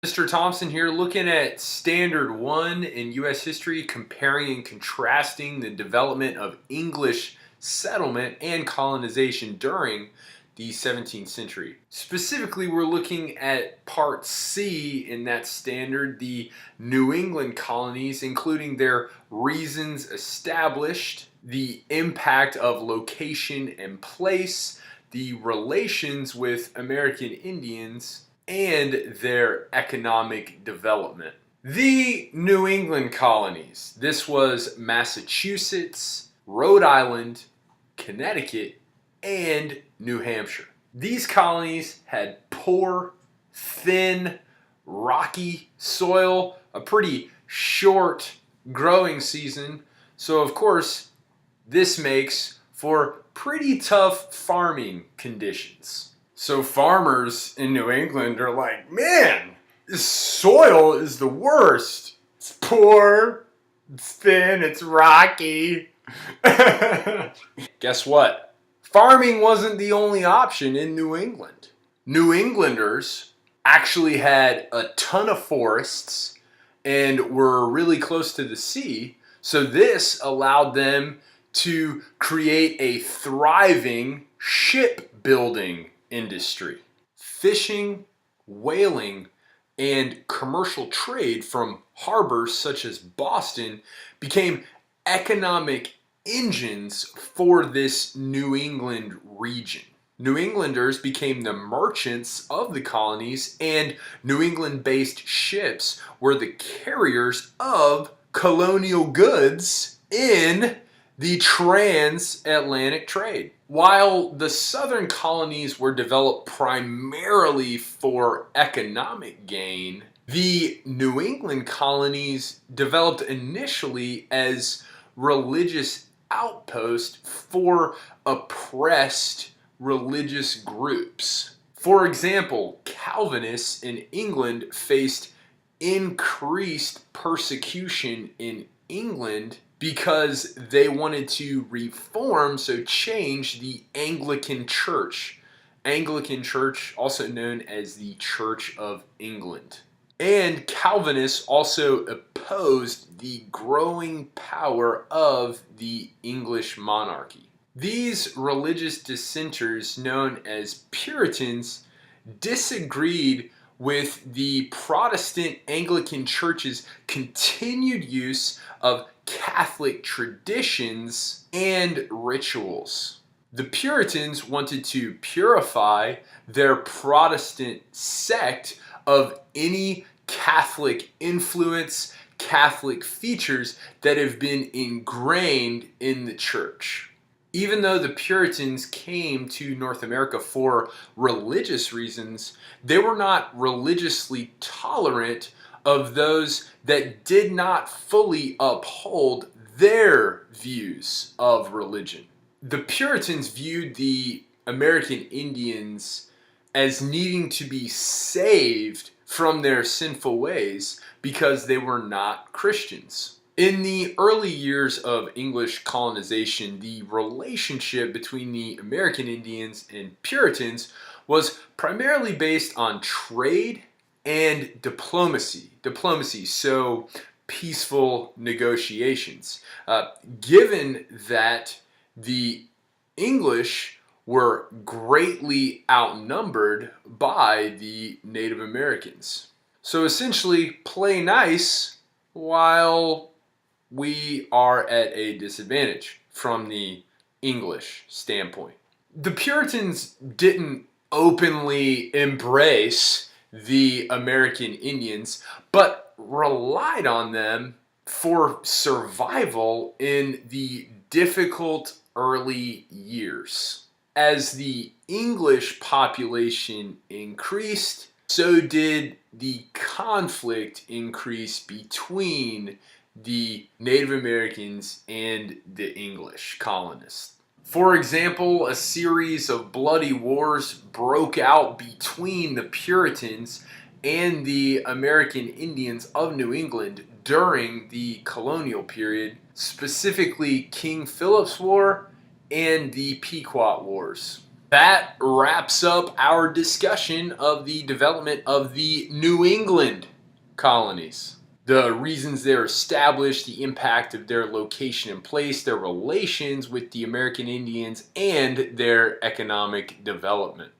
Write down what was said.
Mr. Thompson here, looking at Standard 1 in U.S. history, comparing and contrasting the development of English settlement and colonization during the 17th century. Specifically, we're looking at Part C in that standard, the New England colonies, including their reasons established, the impact of location and place, the relations with American Indians, and their economic development. The New England colonies. This was Massachusetts, Rhode Island, Connecticut, and New Hampshire. These colonies had poor, thin, rocky soil, a pretty short growing season, so of course this makes for pretty tough farming conditions. So farmers in New England are like, man, this soil is the worst. It's poor, it's thin, it's rocky. Guess what? Farming wasn't the only option in New England. New Englanders actually had a ton of forests and were really close to the sea, so this allowed them to create a thriving shipbuilding industry. Fishing, whaling, and commercial trade from harbors such as Boston became economic engines for this New England region. New Englanders became the merchants of the colonies, and New England-based ships were the carriers of colonial goods in the transatlantic trade. While the southern colonies were developed primarily for economic gain, the New England colonies developed initially as religious outposts for oppressed religious groups. For example, Calvinists in England faced increased persecution in England because they wanted to reform, so change the Anglican Church. Anglican Church, also known as the Church of England. And Calvinists also opposed the growing power of the English monarchy. These religious dissenters, known as Puritans, disagreed with the Protestant Anglican Church's continued use of Catholic traditions and rituals. The Puritans wanted to purify their Protestant sect of any Catholic influence, Catholic features that have been ingrained in the church. Even though the Puritans came to North America for religious reasons, they were not religiously tolerant of those that did not fully uphold their views of religion. The Puritans viewed the American Indians as needing to be saved from their sinful ways because they were not Christians. In the early years of English colonization, the relationship between the American Indians and Puritans was primarily based on trade and diplomacy. So peaceful negotiations. Given that the English were greatly outnumbered by the Native Americans. So essentially, play nice while we are at a disadvantage from the English standpoint. The Puritans didn't openly embrace the American Indians, but relied on them for survival in the difficult early years. As the English population increased, so did the conflict increase between the Native Americans and the English colonists. For example, a series of bloody wars broke out between the Puritans and the American Indians of New England during the colonial period, specifically King Philip's War and the Pequot Wars. that wraps up our discussion of the development of the New England colonies. The reasons they're established, the impact of their location and place, their relations with the American Indians, and their economic development.